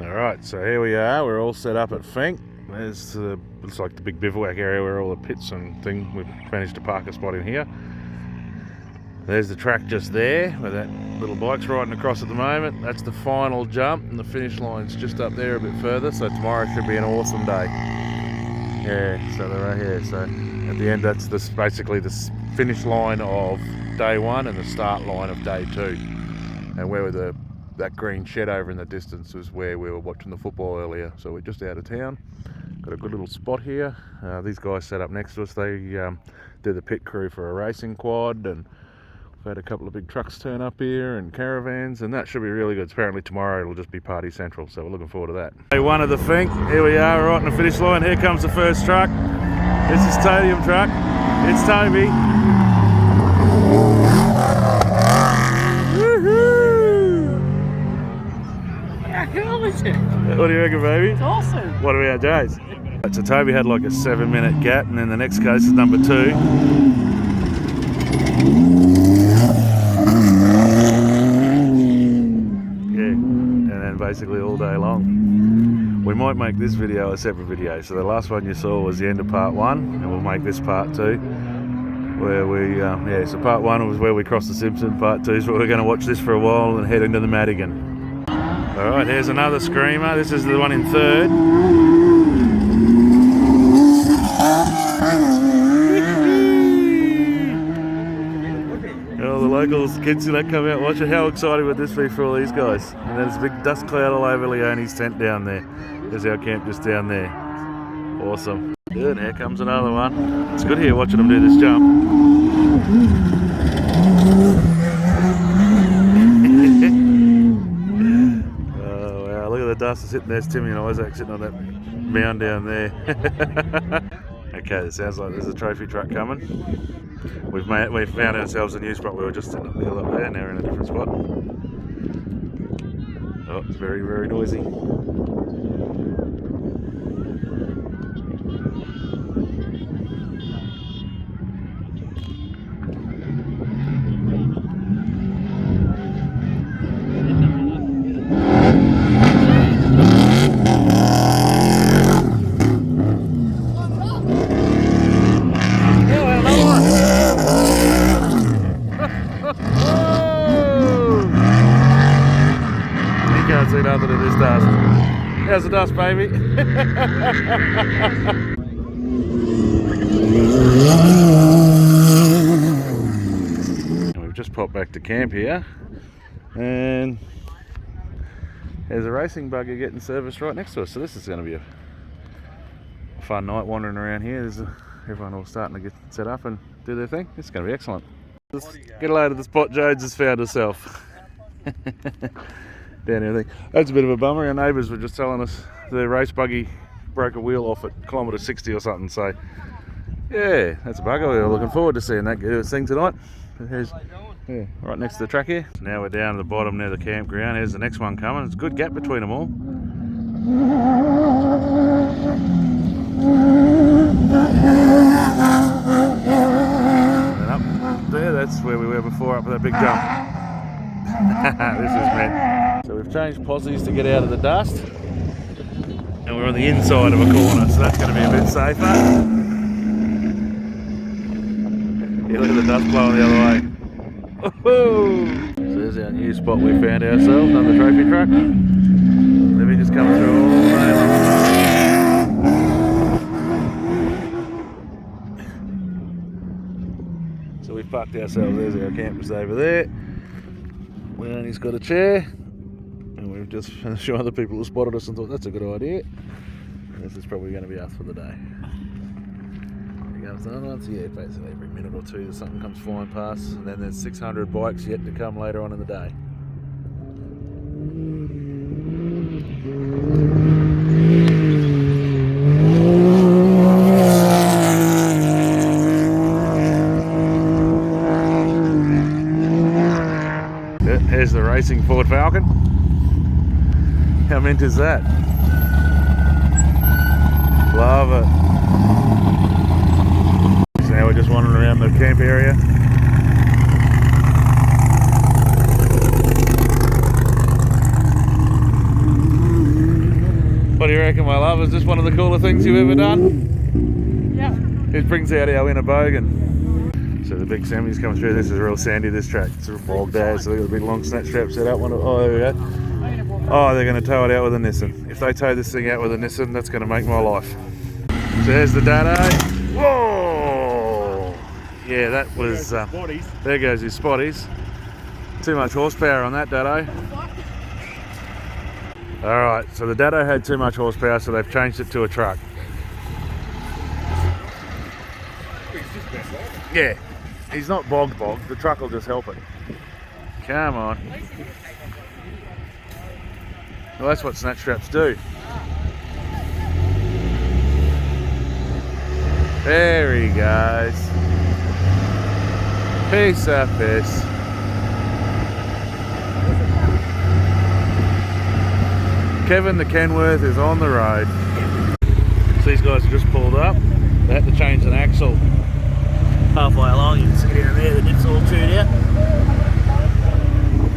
Alright, so here we are, we're all set up at Fink. There's the, looks like the big bivouac area where all the pits and thing, we've managed to park a spot in here. There's the track just there, where that little bike's riding across at the moment. That's the final jump, and the finish line's just up there a bit further, so tomorrow should be an awesome day. Yeah, so they're right here, so at the end that's basically the finish line of day one and the start line of day two. And where that green shed over in the distance was where we were watching the football earlier. So we're just out of town. Got a good little spot here. These guys set up next to us. They do the pit crew for a racing quad, and we've had a couple of big trucks turn up here and caravans, and that should be really good. Apparently tomorrow it'll just be party central, so we're looking forward to that. Day one of the Fink. Here we are, right on the finish line. Here comes the first truck. This is Stadium truck. It's Toby. What do you reckon, baby? It's awesome. What about Jay's? So Toby had like a 7-minute gap, and then the next case is number 2. Yeah, and then basically all day long. We might make this video a separate video. So the last one you saw was the end of part 1, and we'll make this part 2. Where we, so part 1 was where we crossed the Simpson, part 2 is where we're going to watch this for a while and head into the Madigan. Alright, here's another screamer. This is the one in 3rd. All the locals, kids that come out watch it. How exciting would this be for all these guys? And there's a big dust cloud all over Leone's tent down there. There's our camp just down there. Awesome. Good, here comes another one. It's good here watching them do this jump. Dust is sitting there. It's Timmy and Isaac sitting on that mound down there. Okay, it sounds like there's a trophy truck coming. We've found ourselves a new spot. We were just in the middle up there, now we're in a different spot. Oh, it's very, very noisy. Other than this dust. How's the dust, baby? We've just popped back to camp here, and there's a racing buggy getting serviced right next to us. So this is going to be a fun night wandering around here. Everyone all starting to get set up and do their thing. It's going to be excellent. Let's get a load of the spot Jodes has found herself. Down everything. That's a bit of a bummer. Our neighbours were just telling us the race buggy broke a wheel off at kilometre 60 or something. So, yeah, that's a bugger. We're looking forward to seeing that thing tonight. Here's, yeah, right next to the track here. Now we're down at the bottom near the campground. Here's the next one coming. There's a good gap between them all. And up there, that's where we were before, up with that big jump. This is meant. So we've changed posies to get out of the dust, and we're on the inside of a corner, so that's going to be a bit safer. Yeah, look at the dust blowing the other way. Woohoo! So there's our new spot we found ourselves, another trophy truck. Let me just come through all day long. So we've parked ourselves, there's our campers over there. Leonie's got a chair, and we've just a few other people who spotted us and thought that's a good idea. This is probably going to be us for the day. Here comes another one. So yeah, basically every minute or two something comes flying past, and then there's 600 bikes yet to come later on in the day. Here's the racing Ford Falcon. How mint is that? Love it. So now we're just wandering around the camp area. What do you reckon, my love? Is this one of the cooler things you've ever done? Yeah. It brings out our inner bogan. So the big semi's coming through. This is real sandy, this track. It's a bogged out, so they've got a big long snatch strap set up. Oh, there we go. Oh, they're going to tow it out with a Nissan. If they tow this thing out with a Nissan, that's going to make my life. So there's the dado. Whoa! Yeah, that was... there goes his spotties. Too much horsepower on that dado. Alright, so the dado had too much horsepower, so they've changed it to a truck. Yeah, he's not bogged. The truck will just help it. Come on. Well, that's what snatch straps do. There he goes. Piece of piss. Kevin the Kenworth is on the road. So these guys have just pulled up. They had to change an axle halfway along. You can see down there the nip's all chewed out.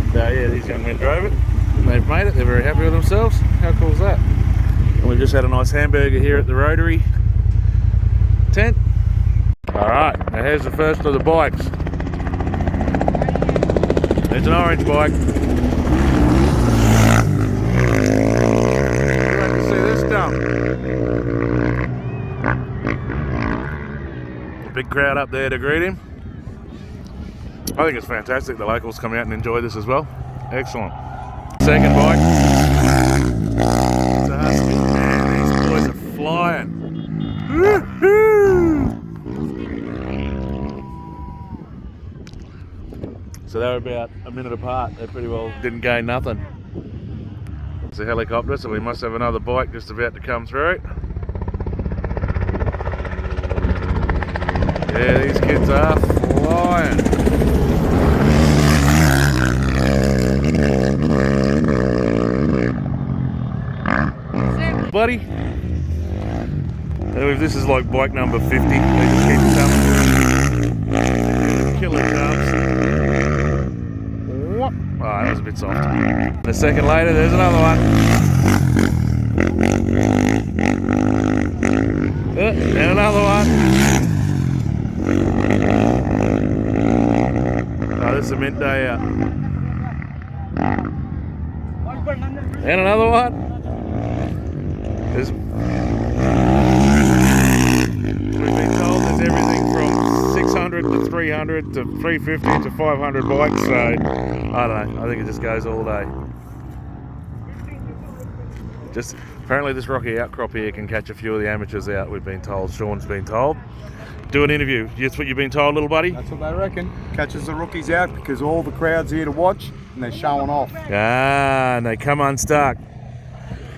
And yeah, these young men drove it. And they've made it. They're very happy with themselves. How cool is that? And we've just had a nice hamburger here at the Rotary tent. Alright, now here's the first of the bikes. There's an orange bike. Glad to see this done. A big crowd up there to greet him. I think it's fantastic the locals come out and enjoy this as well. Excellent. Second bike. It's a husky. Man, these boys are flying. Woo-hoo! So they were about a minute apart. They pretty well didn't gain nothing. It's a helicopter, so we must have another bike just about to come through. Yeah, these kids are flying. Buddy. This is like bike number 50. They just keep coming. Killer jumps. Oh, that was a bit soft. A second later, there's another one. And another one. Oh, this is a mint day out. And another one. We've been told there's everything from 600 to 300 to 350 to 500 bikes, so I don't know, I think it just goes all day. Just apparently this rocky outcrop here can catch a few of the amateurs out, we've been told. Sean's been told. Do an interview. That's what you've been told, little buddy? That's what they reckon. Catches the rookies out because all the crowd's here to watch and they're showing off. Ah, and they come unstuck.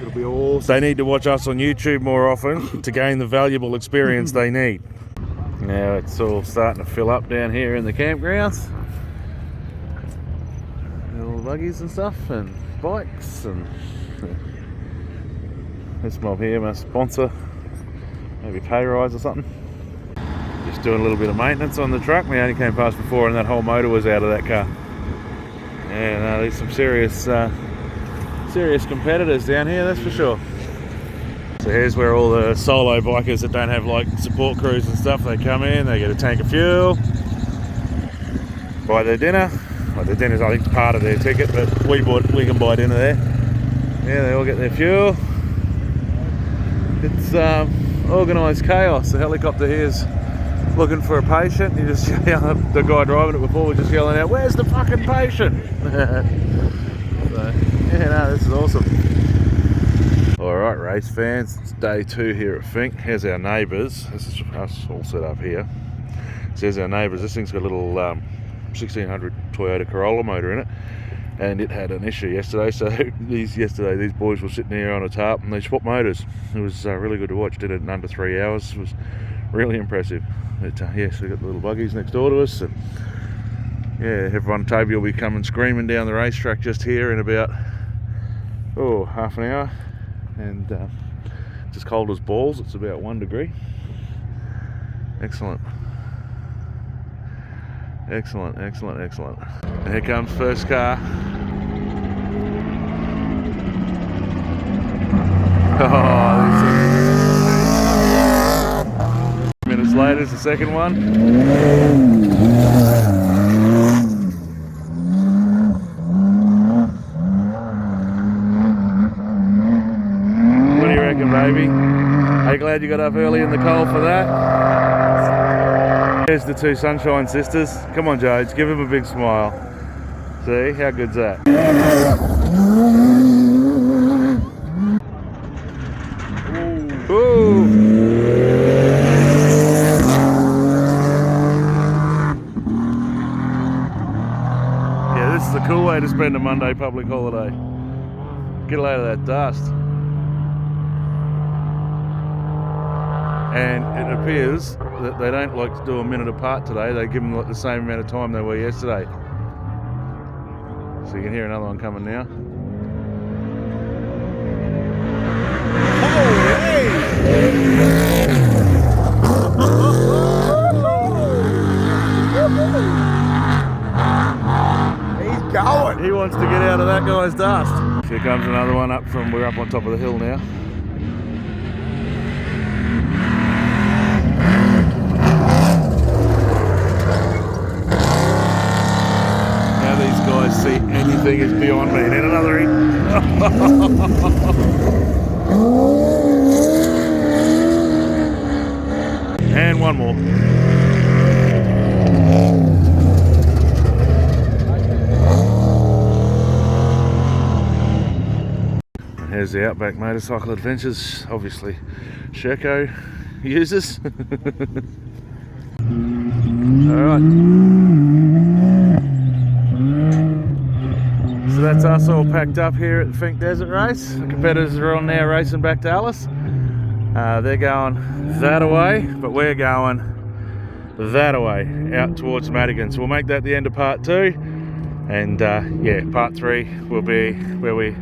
It'll be awesome. They need to watch us on YouTube more often to gain the valuable experience they need. Now it's all starting to fill up down here in the campgrounds. Little buggies and stuff and bikes, and this mob here must sponsor maybe pay rise or something. Just doing a little bit of maintenance on the truck. We only came past before and that whole motor was out of that car. Yeah, no, there's some serious competitors down here, that's for sure. So here's where all the solo bikers that don't have like support crews and stuff, they come in, they get a tank of fuel, buy their dinner. Well, their dinner's I think part of their ticket, but we can buy dinner there. Yeah, they all get their fuel. It's organised chaos. The helicopter here's looking for a patient. You just yell, the guy driving it before was just yelling out, "Where's the fucking patient?" So, yeah, no, this is awesome. Alright, race fans, it's day 2 here at Fink. Here's our neighbours. This is us all set up here. So here's our neighbours. This thing's got a little 1600 Toyota Corolla motor in it, and it had an issue yesterday. So these boys were sitting here on a tarp and they swapped motors. It was really good to watch. Did it in under 3 hours. It was really impressive. But yeah, so we've got the little buggies next door to us, and yeah, everyone, Toby will be coming screaming down the racetrack just here in about half an hour, and just cold as balls. It's about 1 degree. Excellent. Excellent. And here comes first car. Minutes later is the second one. What do you reckon, baby? Are you glad you got up early in the cold for that? There's the two Sunshine Sisters. Come on, Jodes, give him a big smile. See, how good's that? Ooh. Yeah, this is a cool way to spend a Monday public holiday. Get a load of that dust. And it appears that they don't like to do a minute apart today. They give them like the same amount of time they were yesterday. So you can hear another one coming now. Oh, hey! He's going. He wants to get out of that guy's dust. Here comes another one up from, we're up on top of the hill now. How these guys see anything is beyond me. Then another eat. And one more. Here's the Outback Motorcycle Adventures, obviously Sherco users. Alright. So that's us all packed up here at the Fink Desert Race. The competitors are on now racing back to Alice. They're going that away, but we're going that away, out towards Madigan. So we'll make that the end of part 2. And yeah, part 3 will be where we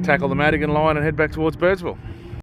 tackle the Madigan line and head back towards Birdsville.